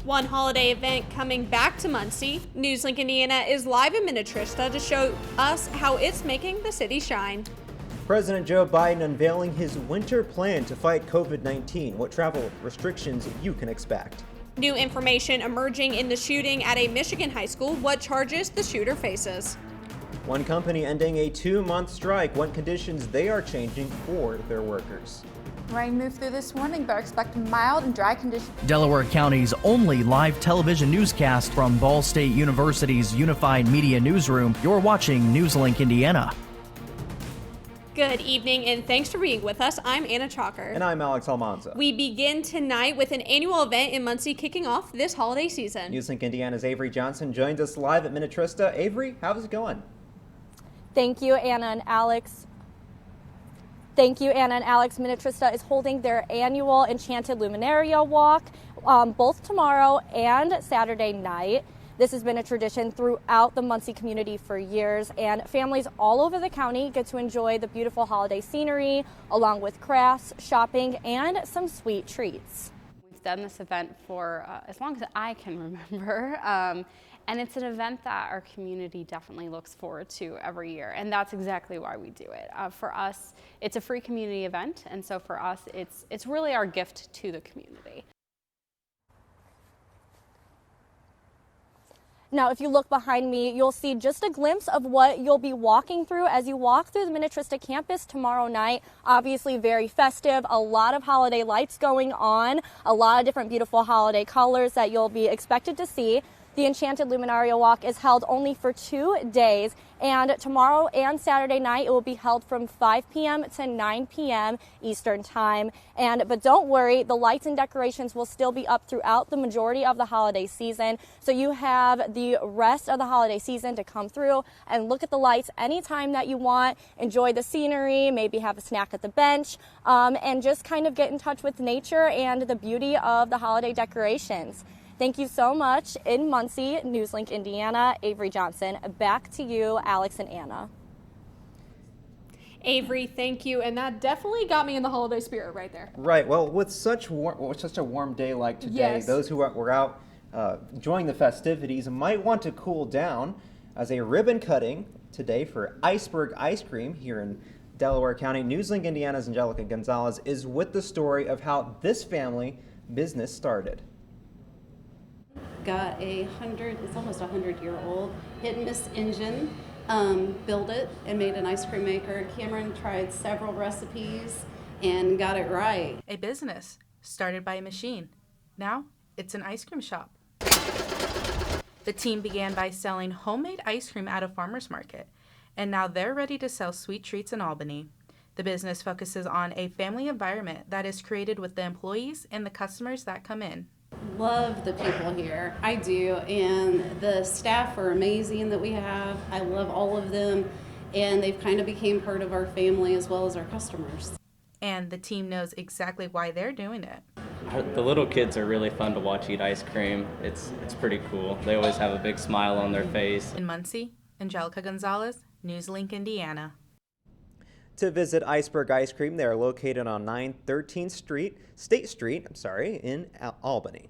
One holiday event coming back to Muncie. NewsLink Indiana is live in Minnetrista to show us how it's making the city shine. President Joe Biden unveiling his winter plan to fight COVID-19, what travel restrictions you can expect. New information emerging in the shooting at a Michigan high school, what charges the shooter faces. One company ending a 2-month strike, what conditions they are changing for their workers. Rain moved through this morning, but expect mild and dry conditions. Delaware County's only live television newscast from Ball State University's Unified Media Newsroom. You're watching NewsLink Indiana. Good evening and thanks for being with us. I'm Anna Chalker. And I'm Alex Almanza. We begin tonight with an annual event in Muncie kicking off this holiday season. NewsLink Indiana's Avery Johnson joins us live at Minnetrista. Avery, how's it going? Thank you, Anna and Alex. Minnetrista is holding their annual Enchanted Luminaria Walk both tomorrow and Saturday night. This has been a tradition throughout the Muncie community for years, and families all over the county get to enjoy the beautiful holiday scenery, along with crafts, shopping, and some sweet treats. We've done this event for as long as I can remember. And it's an event that our community definitely looks forward to every year, and that's exactly why we do it. For us, it's a free community event, and so for us, it's really our gift to the community. Now, if you look behind me, you'll see just a glimpse of what you'll be walking through as you walk through the Minnetrista campus tomorrow night. Obviously very festive, a lot of holiday lights going on, a lot of different beautiful holiday colors that you'll be expected to see. The Enchanted Luminaria Walk is held only for 2 days, and tomorrow and Saturday night it will be held from 5 p.m. to 9 p.m. Eastern Time. But don't worry, the lights and decorations will still be up throughout the majority of the holiday season. So you have the rest of the holiday season to come through and look at the lights anytime that you want, enjoy the scenery, maybe have a snack at the bench, and just kind of get in touch with nature and the beauty of the holiday decorations. Thank you so much. In Muncie, NewsLink Indiana, Avery Johnson. Back to you, Alex and Anna. Avery, thank you, and that definitely got me in the holiday spirit right there. Right. Well, with such a warm day like today, yes, those who were out enjoying the festivities might want to cool down, as a ribbon cutting today for Iceberg Ice Cream here in Delaware County. NewsLink Indiana's Angelica Gonzalez is with the story of how this family business started. Got it's almost 100-year-old hit and miss engine, built it and made an ice cream maker. Cameron tried several recipes and got it right. A business started by a machine. Now it's an ice cream shop. The team began by selling homemade ice cream at a farmer's market, and now they're ready to sell sweet treats in Albany. The business focuses on a family environment that is created with the employees and the customers that come in. Love the people here. I do, and the staff are amazing that we have. I love all of them, and they've kind of became part of our family as well as our customers. And the team knows exactly why they're doing it. The little kids are really fun to watch eat ice cream. It's pretty cool. They always have a big smile on their face. In Muncie, Angelica Gonzalez, NewsLink Indiana. To visit Iceberg Ice Cream, they are located on 913th State Street, in Albany.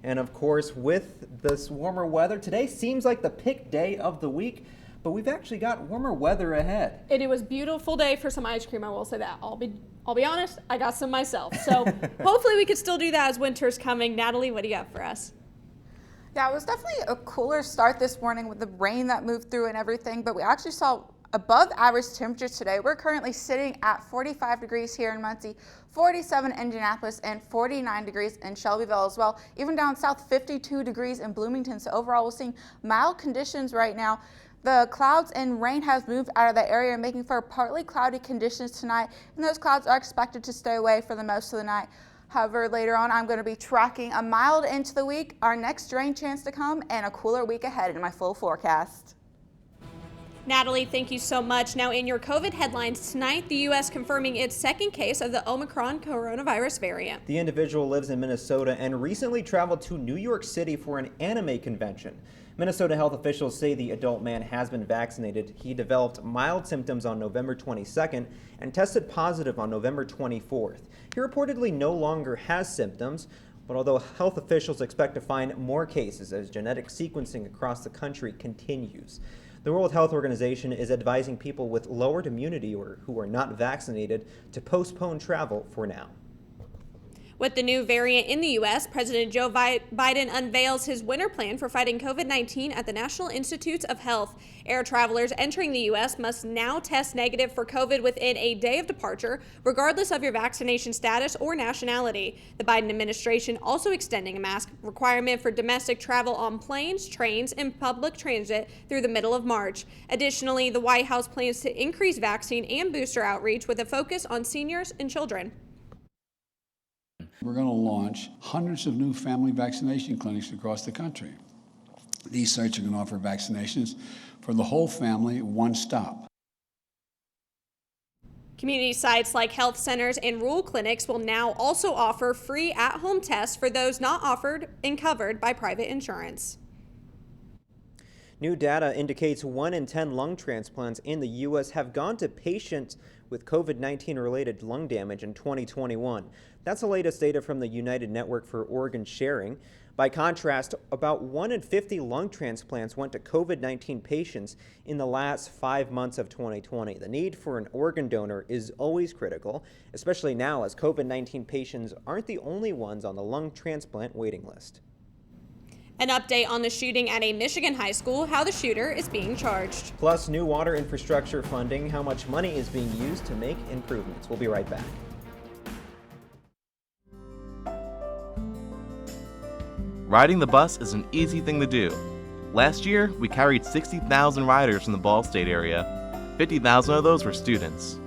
And of course, with this warmer weather, today seems like the pick day of the week, but we've actually got warmer weather ahead. It was a beautiful day for some ice cream, I will say that. I'll be honest, I got some myself. So hopefully we could still do that as winter's coming. Natalie, what do you got for us? Yeah, it was definitely a cooler start this morning with the rain that moved through and everything, but we actually saw above average temperatures today. We're currently sitting at 45 degrees here in Muncie, 47 in Indianapolis, and 49 degrees in Shelbyville as well. Even down south, 52 degrees in Bloomington. So overall, we're seeing mild conditions right now. The clouds and rain has moved out of the area, making for partly cloudy conditions tonight, and those clouds are expected to stay away for the most of the night. However, later on, I'm going to be tracking a mild into the week, our next rain chance to come, and a cooler week ahead in my full forecast. Natalie, thank you so much. Now, in your COVID headlines tonight, the U.S. confirming its second case of the Omicron coronavirus variant. The individual lives in Minnesota and recently traveled to New York City for an anime convention. Minnesota health officials say the adult man has been vaccinated. He developed mild symptoms on November 22nd and tested positive on November 24th. He reportedly no longer has symptoms. But although health officials expect to find more cases as genetic sequencing across the country continues, the World Health Organization is advising people with lowered immunity or who are not vaccinated to postpone travel for now. With the new variant in the U.S., President Joe Biden unveils his winter plan for fighting COVID-19 at the National Institutes of Health. Air travelers entering the U.S. must now test negative for COVID within a day of departure, regardless of your vaccination status or nationality. The Biden administration also extending a mask requirement for domestic travel on planes, trains, and public transit through the middle of March. Additionally, the White House plans to increase vaccine and booster outreach with a focus on seniors and children. We're going to launch hundreds of new family vaccination clinics across the country. These sites are going to offer vaccinations for the whole family, one stop. Community sites like health centers and rural clinics will now also offer free at-home tests for those not offered and covered by private insurance. New data indicates 1 in 10 lung transplants in the U.S. have gone to patients with COVID-19 related lung damage in 2021. That's the latest data from the United Network for Organ Sharing. By contrast, about 1 in 50 lung transplants went to COVID-19 patients in the last 5 months of 2020. The need for an organ donor is always critical, especially now as COVID-19 patients aren't the only ones on the lung transplant waiting list. An update on the shooting at a Michigan high school, how the shooter is being charged. Plus, new water infrastructure funding, how much money is being used to make improvements. We'll be right back. Riding the bus is an easy thing to do. Last year, we carried 60,000 riders from the Ball State area. 50,000 of those were students.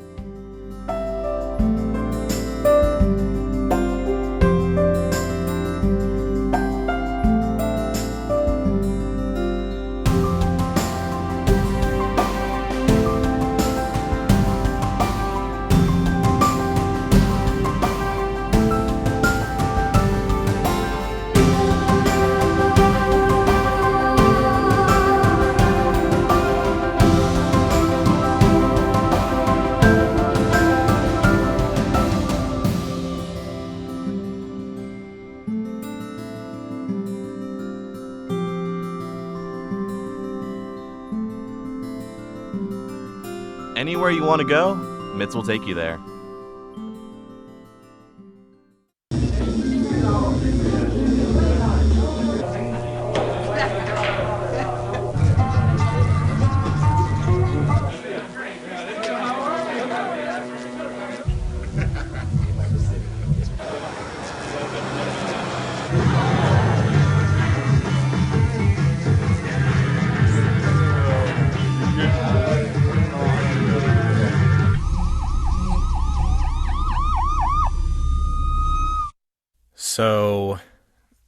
Anywhere you want to go, MITS will take you there. So,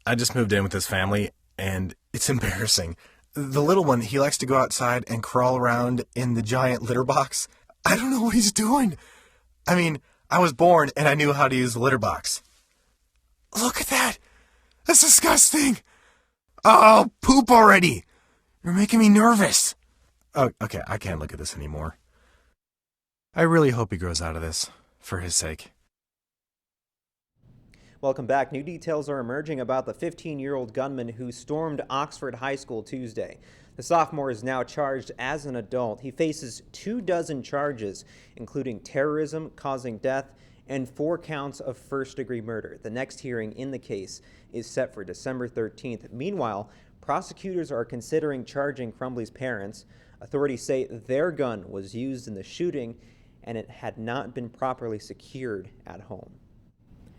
I just moved in with this family, and it's embarrassing. The little one, he likes to go outside and crawl around in the giant litter box. I don't know what he's doing. I mean, I was born and I knew how to use the litter box. Look at that! That's disgusting! Oh, poop already! You're making me nervous. Oh, okay, I can't look at this anymore. I really hope he grows out of this, for his sake. Welcome back. New details are emerging about the 15-year-old gunman who stormed Oxford High School Tuesday. The sophomore is now charged as an adult. He faces 24 charges, including terrorism, causing death, and 4 counts of first-degree murder. The next hearing in the case is set for December 13th. Meanwhile, prosecutors are considering charging Crumbley's parents. Authorities say their gun was used in the shooting and it had not been properly secured at home.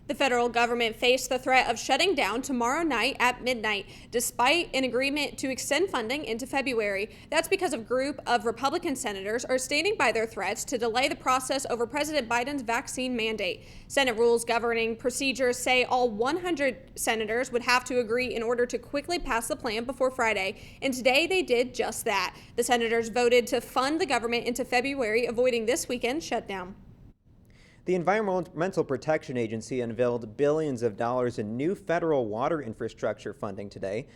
The federal government faced the threat of shutting down tomorrow night at midnight, despite an agreement to extend funding into February. That's because a group of Republican senators are standing by their threats to delay the process over President Biden's vaccine mandate. Senate rules governing procedures say all 100 senators would have to agree in order to quickly pass the plan before Friday, and today they did just that. The senators voted to fund the government into February, avoiding this weekend's shutdown. The Environmental Protection Agency unveiled billions of dollars in new federal water infrastructure funding today.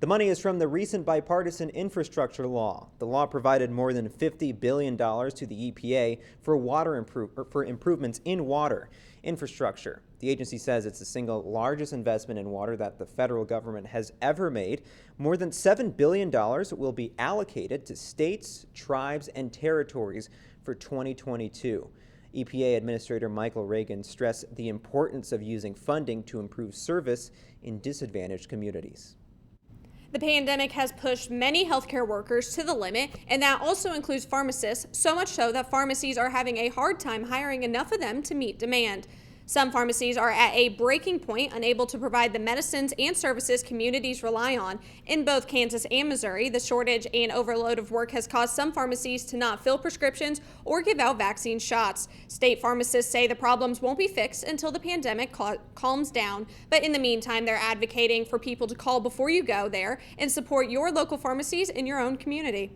The money is from the recent bipartisan infrastructure law. The law provided more than $50 billion to the EPA for improvements in water infrastructure. The agency says it's the single largest investment in water that the federal government has ever made. More than $7 billion will be allocated to states, tribes, and territories for 2022. EPA Administrator Michael Reagan stressed the importance of using funding to improve service in disadvantaged communities. The pandemic has pushed many healthcare workers to the limit, and that also includes pharmacists, so much so that pharmacies are having a hard time hiring enough of them to meet demand. Some pharmacies are at a breaking point, unable to provide the medicines and services communities rely on. In both Kansas and Missouri, the shortage and overload of work has caused some pharmacies to not fill prescriptions or give out vaccine shots. State pharmacists say the problems won't be fixed until the pandemic calms down, but in the meantime, they're advocating for people to call before you go there and support your local pharmacies in your own community.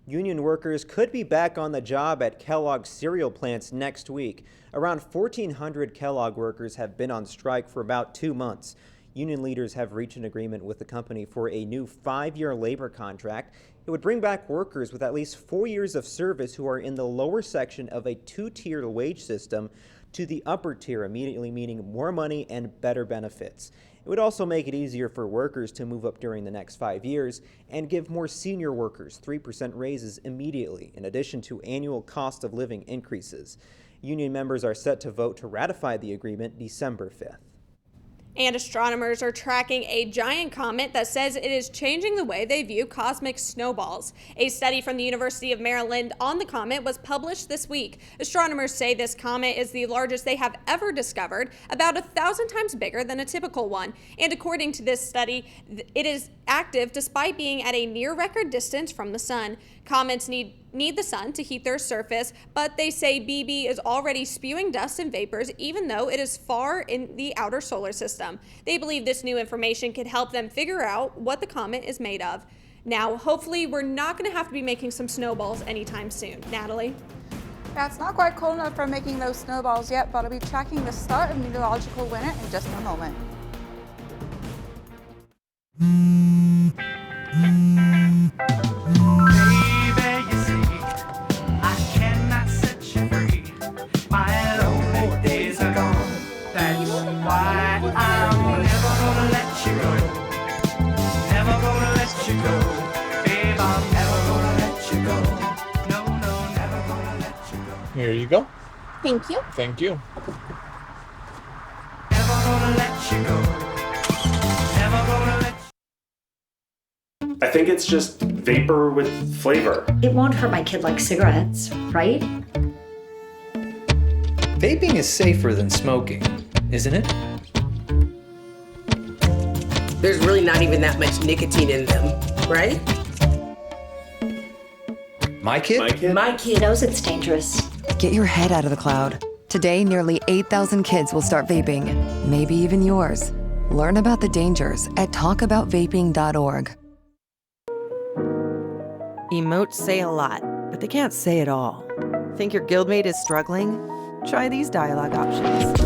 Union workers could be back on the job at Kellogg's cereal plants next week. Around 1,400 Kellogg workers have been on strike for about 2 months. Union leaders have reached an agreement with the company for a new 5-year labor contract. It would bring back workers with at least 4 years of service who are in the lower section of a 2-tiered wage system to the upper tier, immediately meaning more money and better benefits. It would also make it easier for workers to move up during the next 5 years and give more senior workers 3% raises immediately, in addition to annual cost of living increases. Union members are set to vote to ratify the agreement December 5th. And astronomers are tracking a giant comet that says it is changing the way they view cosmic snowballs. A study from the University of Maryland on the comet was published this week. Astronomers say this comet is the largest they have ever discovered, about 1,000 times bigger than a typical one. And according to this study, it is active despite being at a near record distance from the sun. Comets need the sun to heat their surface, but they say BB is already spewing dust and vapors even though it is far in the outer solar system. They believe this new information could help them figure out what the comet is made of. Now, hopefully, we're not going to have to be making some snowballs anytime soon. Natalie? Yeah, it's not quite cold enough for making those snowballs yet, but I'll be tracking the start of meteorological winter in just a moment. Here you go. Thank you. Thank you. I think it's just vapor with flavor. It won't hurt my kid like cigarettes, right? Vaping is safer than smoking, isn't it? There's really not even that much nicotine in them, right? My kid? My kid knows it's dangerous. Get your head out of the cloud. Today, nearly 8,000 kids will start vaping, maybe even yours. Learn about the dangers at talkaboutvaping.org. Emotes say a lot, but they can't say it all. Think your guildmate is struggling? Try these dialogue options.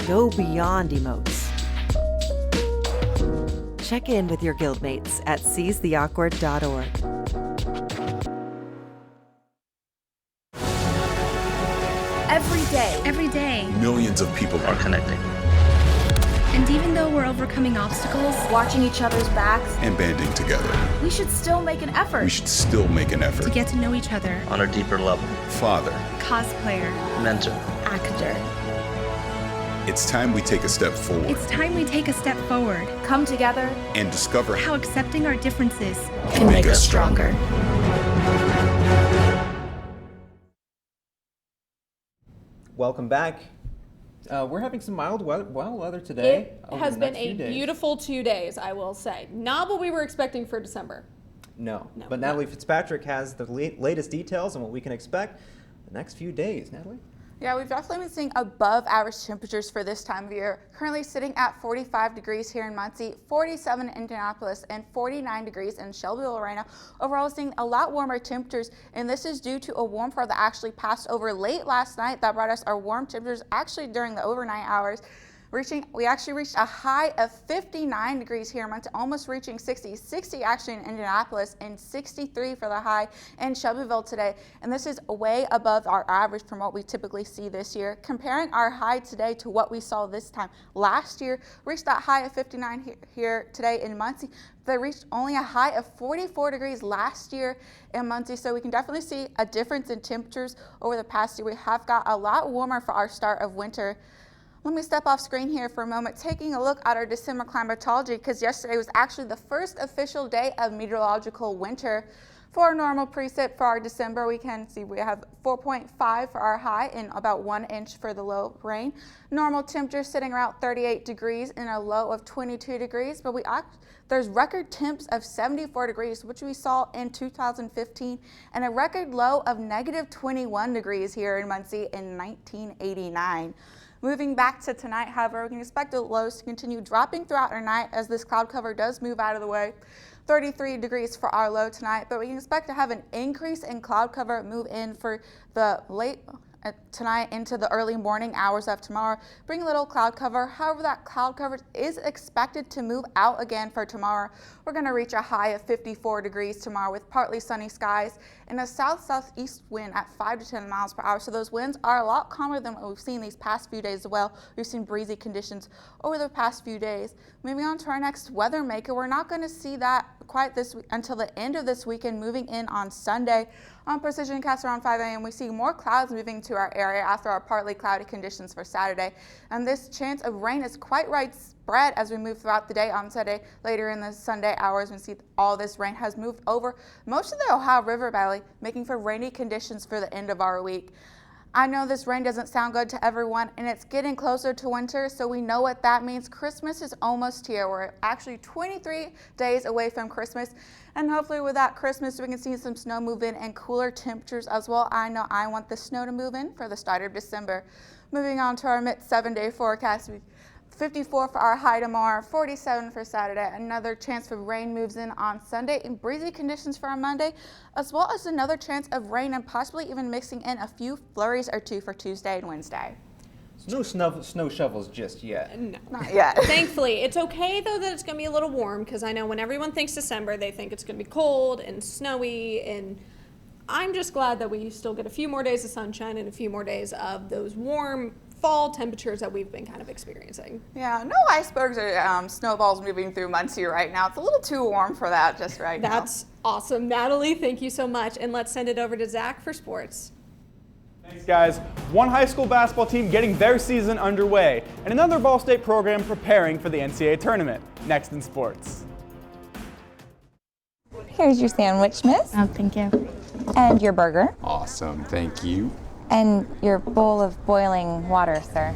Go beyond emotes. Check in with your guildmates at seizetheawkward.org. Every day, millions of people are connecting. And even though we're overcoming obstacles, watching each other's backs, and banding together, we should still make an effort. To get to know each other on a deeper level. Father, cosplayer, mentor, actor. It's time we take a step forward. It's time we take a step forward. Come together and discover how accepting our differences can make us stronger. Welcome back. We're having some mild weather today. It has been a beautiful 2 days, I will say. Not what we were expecting for December. No. But Natalie Fitzpatrick has the latest details on what we can expect the next few days. Natalie? Yeah, we've definitely been seeing above average temperatures for this time of year. Currently sitting at 45 degrees here in Muncie, 47 in Indianapolis, and 49 degrees in Shelbyville right now. Overall, we're seeing a lot warmer temperatures, and this is due to a warm front that actually passed over late last night that brought us our warm temperatures actually during the overnight hours. We actually reached a high of 59 degrees here in Muncie, almost reaching 60 actually in Indianapolis, and 63 for the high in Shelbyville today. And this is way above our average from what we typically see this year. Comparing our high today to what we saw this time last year, reached that high of 59 here today in Muncie. They reached only a high of 44 degrees last year in Muncie, so we can definitely see a difference in temperatures over the past year. We have got a lot warmer for our start of winter. Let me step off screen here for a moment, taking a look at our December climatology, because yesterday was actually the first official day of meteorological winter. For our normal precip for our December, we can see we have 4.5 for our high and about 1 inch for the low rain. Normal temperature sitting around 38 degrees and a low of 22 degrees, but there's record temps of 74 degrees, which we saw in 2015, and a record low of negative 21 degrees here in Muncie in 1989. Moving back to tonight, however, we can expect the lows to continue dropping throughout our night as this cloud cover does move out of the way. 33 degrees for our low tonight, but we can expect to have an increase in cloud cover move in for the late tonight into the early morning hours of tomorrow. Bring a little cloud cover. However, that cloud cover is expected to move out again for tomorrow. We're going to reach a high of 54 degrees tomorrow with partly sunny skies and a south-southeast wind at 5 to 10 miles per hour. So those winds are a lot calmer than what we've seen these past few days as well. We've seen breezy conditions over the past few days. Moving on to our next weather maker, we're not going to see that quite this week until the end of this weekend, moving in on Sunday. On Precision Cast around 5 a.m., we see more clouds moving to our area after our partly cloudy conditions for Saturday. And this chance of rain is quite widespread as we move throughout the day on Saturday. Later in the Sunday hours, we see all this rain has moved over most of the Ohio River Valley, making for rainy conditions for the end of our week. I know this rain doesn't sound good to everyone, and it's getting closer to winter, so we know what that means. Christmas is almost here. We're actually 23 days away from Christmas, and hopefully with that Christmas, we can see some snow move in and cooler temperatures as well. I know I want the snow to move in for the start of December. Moving on to our mid-7-day forecast. 54 for our high tomorrow, 47 for Saturday. Another chance for rain moves in on Sunday and breezy conditions for our Monday, as well as another chance of rain and possibly even mixing in a few flurries or two for Tuesday and Wednesday. No snow shovels just yet. No. Not yet. Thankfully. It's okay, though, that it's going to be a little warm, because I know when everyone thinks December, they think it's going to be cold and snowy, and I'm just glad that we still get a few more days of sunshine and a few more days of those warm fall temperatures that we've been kind of experiencing. Yeah, no icebergs or snowballs moving through Muncie right now. It's a little too warm for that just right now. That's awesome. Natalie, thank you so much. And let's send it over to Zach for sports. Thanks, guys. One high school basketball team getting their season underway, and another Ball State program preparing for the NCAA tournament. Next in sports. Here's your sandwich, miss. Oh, thank you. And your burger. Awesome, thank you. And your bowl of boiling water, sir.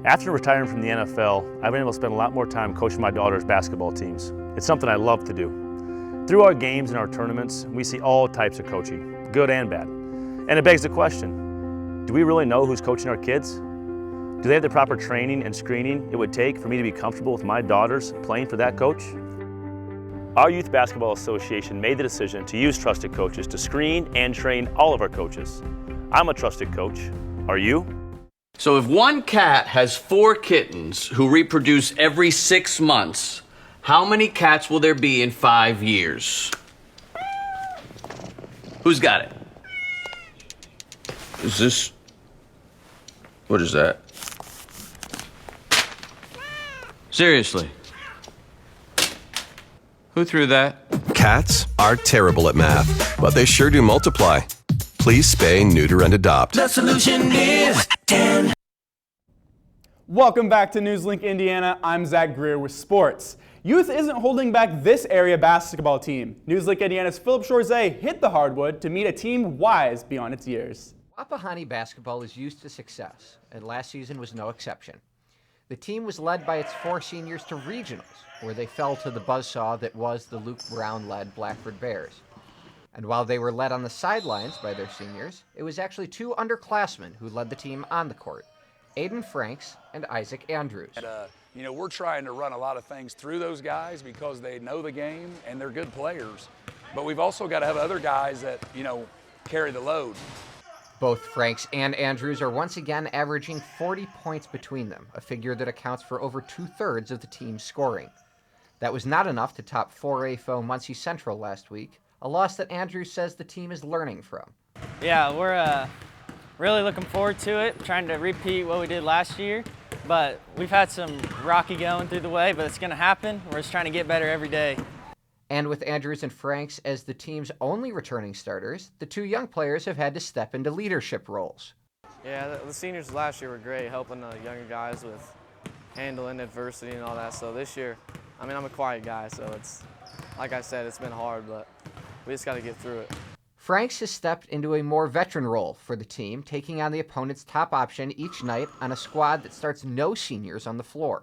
After retiring from the NFL, I've been able to spend a lot more time coaching my daughter's basketball teams. It's something I love to do. Through our games and our tournaments, we see all types of coaching, good and bad. And it begs the question, do we really know who's coaching our kids? Do they have the proper training and screening it would take for me to be comfortable with my daughters playing for that coach? Our Youth Basketball Association made the decision to use trusted coaches to screen and train all of our coaches. I'm a trusted coach. Are you? So if one cat has 4 kittens who reproduce every 6 months, How many cats will there be in 5 years? Who's got it? Is this... What is that? Seriously. Who threw that? Cats are terrible at math, but they sure do multiply. Please spay, neuter, and adopt. The solution is 10. Welcome back to NewsLink Indiana. I'm Zach Greer with sports. Youth isn't holding back this area basketball team. NewsLink Indiana's Philip Chorzay hit the hardwood to meet a team wise beyond its years. Wapahani basketball is used to success, and last season was no exception. The team was led by its 4 seniors to regionals, where they fell to the buzzsaw that was the Luke Brown-led Blackford Bears. And while they were led on the sidelines by their seniors, it was actually 2 underclassmen who led the team on the court, Aiden Franks and Isaac Andrews. You know, we're trying to run a lot of things through those guys because they know the game and they're good players. But we've also got to have other guys that, you know, carry the load. Both Franks and Andrews are once again averaging 40 points between them, a figure that accounts for over 2/3 of the team's scoring. That was not enough to top 4A foe Muncie Central last week, a loss that Andrews says the team is learning from. Yeah, we're really looking forward to it, trying to repeat what we did last year. But we've had some rocky going through the way, but it's going to happen. We're just trying to get better every day. And with Andrews and Franks as the team's only returning starters, the 2 young players have had to step into leadership roles. Yeah, the seniors last year were great, helping the younger guys with handling adversity and all that. So this year, I mean, I'm a quiet guy, so it's, like I said, it's been hard, but we just got to get through it. Franks has stepped into a more veteran role for the team, taking on the opponent's top option each night on a squad that starts no seniors on the floor.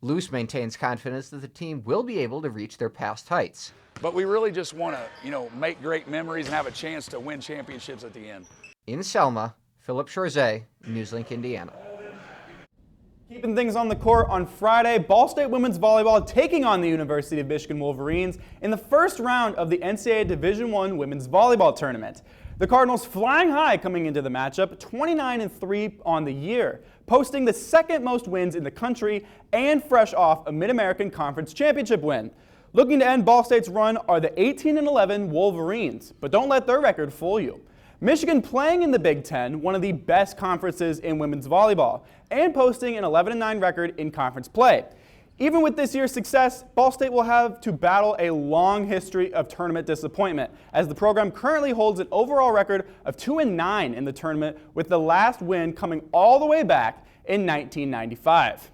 Luce maintains confidence that the team will be able to reach their past heights. But we really just want to, you know, make great memories and have a chance to win championships at the end. In Selma, Philip Chorzay, NewsLink Indiana. Keeping things on the court on Friday, Ball State women's volleyball taking on the University of Michigan Wolverines in the first round of the NCAA Division I women's volleyball tournament. The Cardinals flying high coming into the matchup, 29-3 on the year, posting the 2nd most wins in the country and fresh off a Mid-American Conference championship win. Looking to end Ball State's run are the 18-11 Wolverines, but don't let their record fool you. Michigan playing in the Big Ten, one of the best conferences in women's volleyball, and posting an 11-9 record in conference play. Even with this year's success, Ball State will have to battle a long history of tournament disappointment, as the program currently holds an overall record of 2-9 in the tournament, with the last win coming all the way back in 1995.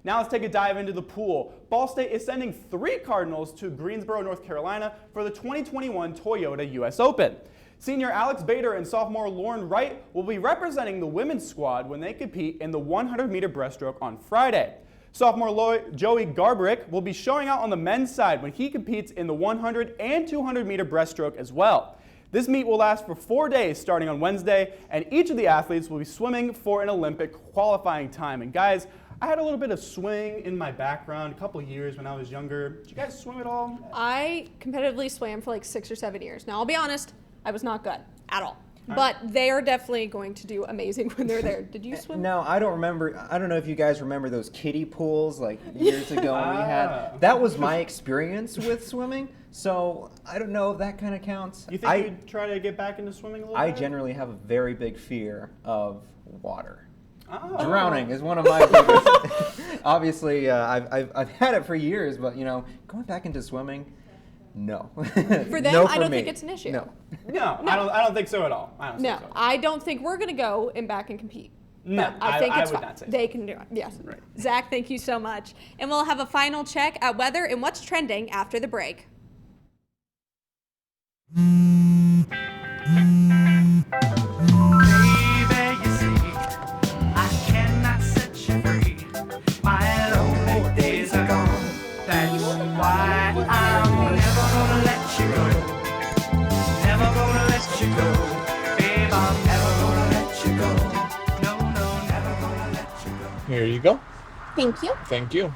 Now let's take a dive into the pool. Ball State is sending 3 Cardinals to Greensboro, North Carolina for the 2021 Toyota US Open. Senior Alex Bader and sophomore Lauren Wright will be representing the women's squad when they compete in the 100-meter breaststroke on Friday. Sophomore Joey Garbrick will be showing out on the men's side when he competes in the 100 and 200-meter breaststroke as well. This meet will last for 4 days starting on Wednesday, and each of the athletes will be swimming for an Olympic qualifying time. And guys, I had a little bit of swimming in my background a couple years when I was younger. Did you guys swim at all? I competitively swam for like 6 or 7 years. Now, I'll be honest, I was not good at all. But they are definitely going to do amazing when they're there. Did you swim? No, I don't remember. I don't know if you guys remember those kiddie pools like years ago we had. That was my experience with swimming. So I don't know if that kind of counts. You think you'd try to get back into swimming a little bit? I generally have a very big fear of water. Oh. Drowning is one of my biggest. Obviously, I've had it for years, but you know, going back into swimming. No. For them, no I don't me. think it's an issue. No, I don't think so at all. I don't think we're going to go and back and compete. No, I think it's would fine. not say They can do it. Yes. Right. Zach, thank you so much. And we'll have a final check at weather and what's trending after the break. Here you go. Thank you. Thank you.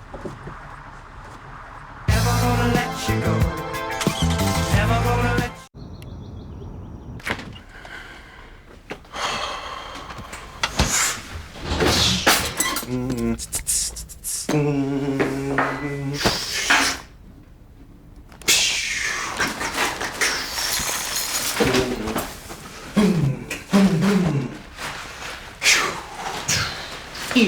Hi.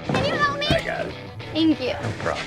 Can you help me? I got it. Thank you. No problem.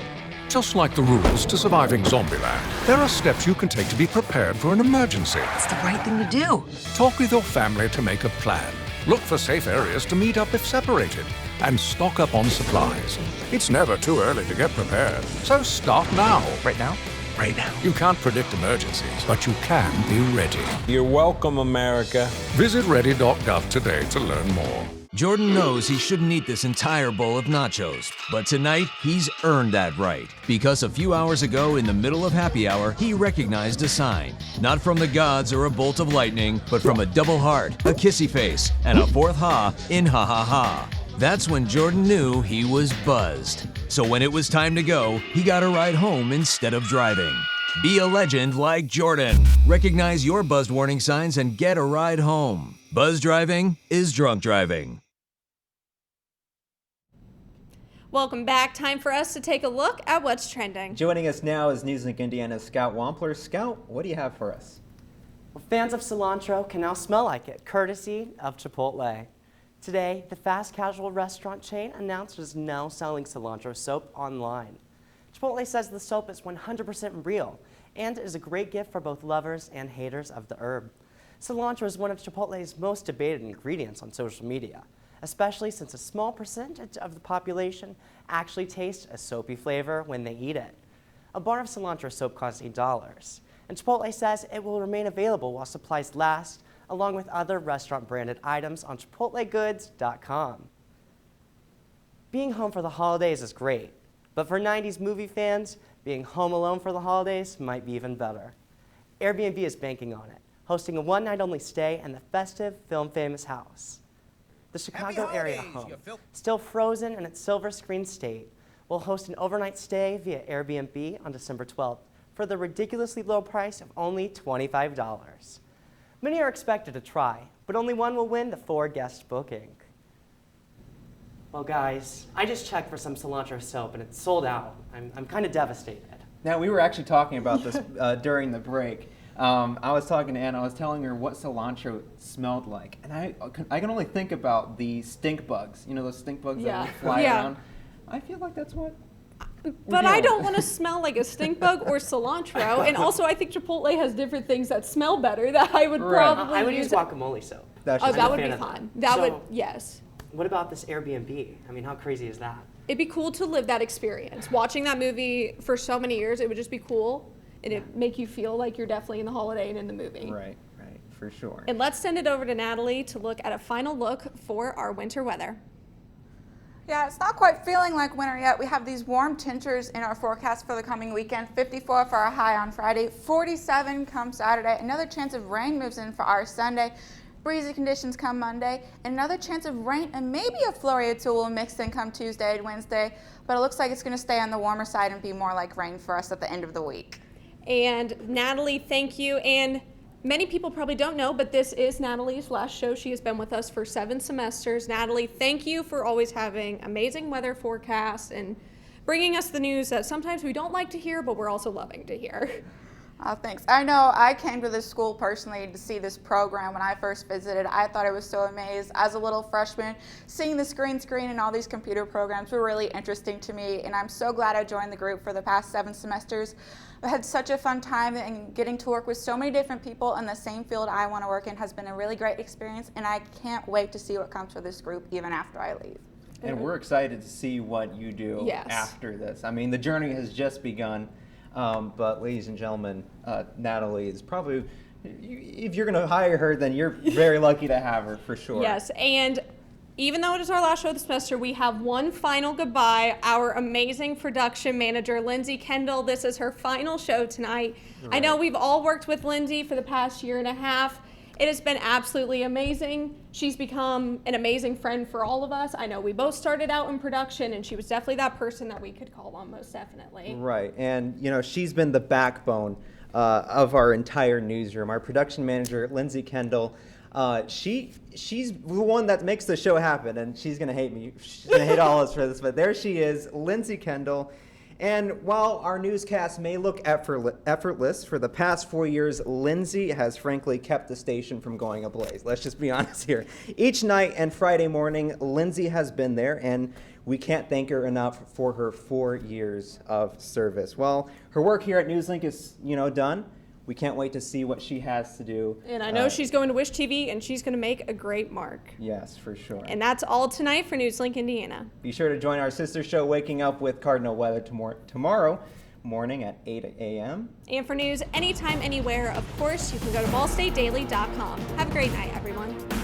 Just like the rules to surviving Zombieland, there are steps you can take to be prepared for an emergency. It's the right thing to do. Talk with your family to make a plan. Look for safe areas to meet up if separated. And stock up on supplies. It's never too early to get prepared. So start now. Right now? Right now. You can't predict emergencies, but you can be ready. You're welcome, America. Visit ready.gov today to learn more. Jordan knows he shouldn't eat this entire bowl of nachos, but tonight he's earned that right. Because a few hours ago, in the middle of happy hour, he recognized a sign. Not from the gods or a bolt of lightning, but from a double heart, a kissy face, and a fourth ha in ha ha ha. That's when Jordan knew he was buzzed. So when it was time to go, he got a ride home instead of driving. Be a legend like Jordan. Recognize your buzzed warning signs and get a ride home. Buzz driving is drunk driving. Welcome back. Time for us to take a look at what's trending. Joining us now is NewsLink Indiana's Scout Wampler. Scout, what do you have for us? Well, fans of cilantro can now smell like it, courtesy of Chipotle. Today, the fast casual restaurant chain announced it is now selling cilantro soap online. Chipotle says the soap is 100% real and is a great gift for both lovers and haters of the herb. Cilantro is one of Chipotle's most debated ingredients on social media, especially since a small percentage of the population actually tastes a soapy flavor when they eat it. A bar of cilantro soap costs $8, and Chipotle says it will remain available while supplies last, along with other restaurant-branded items on chipotlegoods.com. Being home for the holidays is great, but for 90s movie fans, being home alone for the holidays might be even better. Airbnb is banking on it, hosting a one-night-only stay in the festive, film-famous house. The Chicago area home, still frozen in its silver screen state, will host an overnight stay via Airbnb on December 12th for the ridiculously low price of only $25. Many are expected to try, but only one will win the 4-guest booking. Well, guys, I just checked for some cilantro soap and it's sold out. I'm kind of devastated. Now, we were actually talking about this during the break. I was talking to Anna, I was telling her what cilantro smelled like, and I can only think about the stink bugs. You know those stink bugs that fly around? I feel like that's what... But I don't want to smell like a stink bug or cilantro, and also I think Chipotle has different things that smell better that I would probably I would use guacamole soap. That would be fun. That would, yes. What about this Airbnb? I mean, how crazy is that? It'd be cool to live that experience. Watching that movie for so many years, it would just be cool. And it'd make you feel like you're definitely in the holiday and in the movie. Right, for sure. And let's send it over to Natalie to look at a final look for our winter weather. Yeah, it's not quite feeling like winter yet. We have these warm temperatures in our forecast for the coming weekend. 54 for our high on Friday, 47 come Saturday. Another chance of rain moves in for our Sunday. Breezy conditions come Monday. Another chance of rain and maybe a flurry or two will mix in come Tuesday and Wednesday. But it looks like it's going to stay on the warmer side and be more like rain for us at the end of the week. And Natalie, thank you. And many people probably don't know, but this is Natalie's last show. She has been with us for 7 semesters. Natalie, thank you for always having amazing weather forecasts and bringing us the news that sometimes we don't like to hear, but we're also loving to hear. Thanks. I know I came to this school personally to see this program when I first visited. I thought it was so amazing. As a little freshman, seeing the screen and all these computer programs were really interesting to me, and I'm so glad I joined the group for the past 7 semesters. I had such a fun time, and getting to work with so many different people in the same field I want to work in has been a really great experience, and I can't wait to see what comes for this group even after I leave. And we're excited to see what you do after this. I mean, the journey has just begun. But ladies and gentlemen, Natalie is probably, if you're going to hire her, then you're very lucky to have her for sure. Yes, and even though it is our last show of the semester, we have one final goodbye. Our amazing production manager, Lindsay Kendall, this is her final show tonight. Right. I know we've all worked with Lindsay for the past 1.5 years. It has been absolutely amazing. She's become an amazing friend for all of us. I know we both started out in production, and she was definitely that person that we could call on, most definitely. Right, and you know, she's been the backbone of our entire newsroom. Our production manager, Lindsay Kendall, she's the one that makes the show happen, and she's gonna hate me. She's gonna hate all of us for this, but there she is, Lindsay Kendall. And while our newscast may look effortless, for the past 4 years, Lindsay has frankly kept the station from going ablaze. Let's just be honest here. Each night and Friday morning, Lindsay has been there, and we can't thank her enough for her 4 years of service. Well, her work here at NewsLink is, done. We can't wait to see what she has to do. And I know she's going to Wish TV, and she's going to make a great mark. Yes, for sure. And that's all tonight for NewsLink Indiana. Be sure to join our sister show, Waking Up with Cardinal Weather, tomorrow morning at 8 a.m. And for news anytime, anywhere, of course, you can go to ballstatedaily.com. Have a great night, everyone.